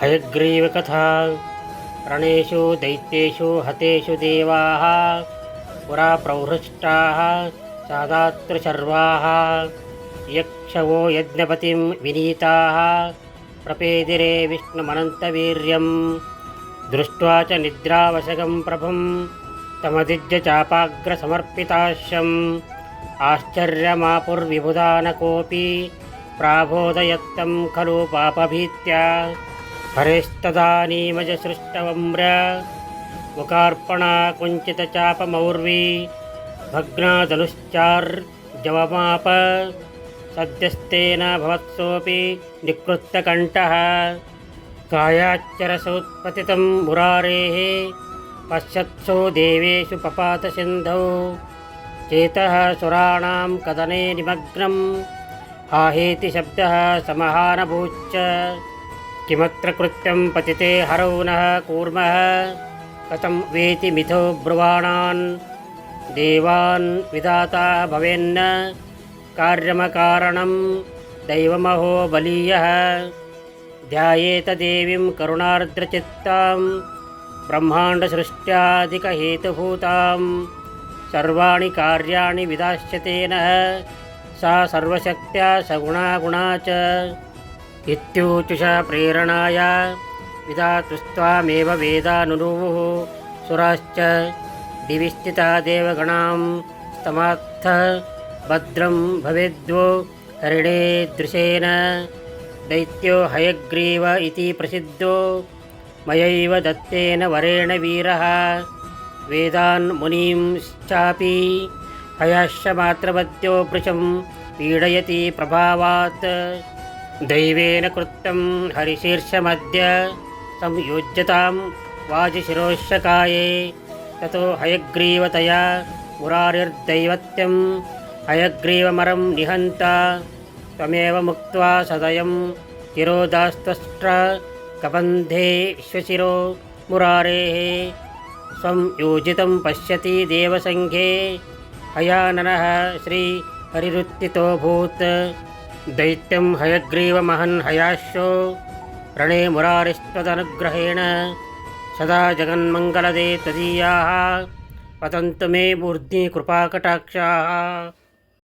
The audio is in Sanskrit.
हयग्रीवकथा। रणेषु दैत्येषु हतेषु देवाः पुरा प्रहृष्टाः सादातृशर्वाः। यक्षवो यज्ञपतिं विनीताः प्रपेदिरे विष्णुमनन्तवीर्यं। दृष्ट्वा च निद्रावशगं प्रभुं तमदिज्य चापाग्रसमर्पिताश्यम्। आश्चर्यमापुर्विबुधा न कोऽपि प्राबोधयत्तं खलु पापभीत्या। हरेस्तदानीमजसृष्टवम्र मुखार्पणा कुञ्चितचापमौर्वी। भग्नादनुश्चार्जवमाप सद्यस्तेन भवत्सोऽपि निकृष्टकण्ठः। कायाच्चरसोत्पतितं मुरारेः पश्यत्सो देवेषु पपातसिन्धौ। चेतः सुराणां कदने निमग्नं हाहेति शब्दः समहानभूच्च। किमत्र कृत्यं पतिते हरौ नः कूर्मः कथं वेति मिथो ब्रुवाणान्। देवान् विधाता भवेन्न कार्यमकारणं दैवमहो बलीयः। ध्यायेत देवीं करुणार्द्रचित्तां ब्रह्माण्डसृष्ट्यादिकहेतुभूतां। सर्वाणि कार्याणि विधास्यते नः सा सर्वशक्त्या सगुणा गुणा च। इत्यूचुषा प्रेरणाय विधातुस्त्वामेव वेदानुरुवुः सुराश्च। दिवि स्थिता देवगणां स्तमात्थ भद्रं भवेद्वो हरिणे दृशेन। दैत्यो हयग्रीव इति प्रसिद्धो मयैव दत्तेन वरेण वीरः। वेदान् मुनींश्चापि हयाश्चमात्रवद्यो भृशं पीडयति प्रभावात्। दैवेन कृतं हरिशीर्षमद्य संयोज्यतां वाजिशिरोश्यकाये। ततो हयग्रीवतया मुरारिर्दैवत्यं हयग्रीवमरं निहन्ता। त्वमेव मुक्त्वा सदयं तिरोदास्त्वष्ट्र कबन्धेष्वशिरो मुरारेः। स्वं योजितं पश्यति देवसङ्घे हयाननः श्रीहरिरुत्थितोऽभूत्। दैत्यं हयग्रीवमहन् हयाश्यो रणे मुरारिस्त्वदनुग्रहेण। सदा जगन्मङ्गलदे त्वदीयाः पतन्तु मे मूर्ध्नि कृपाकटाक्षाः।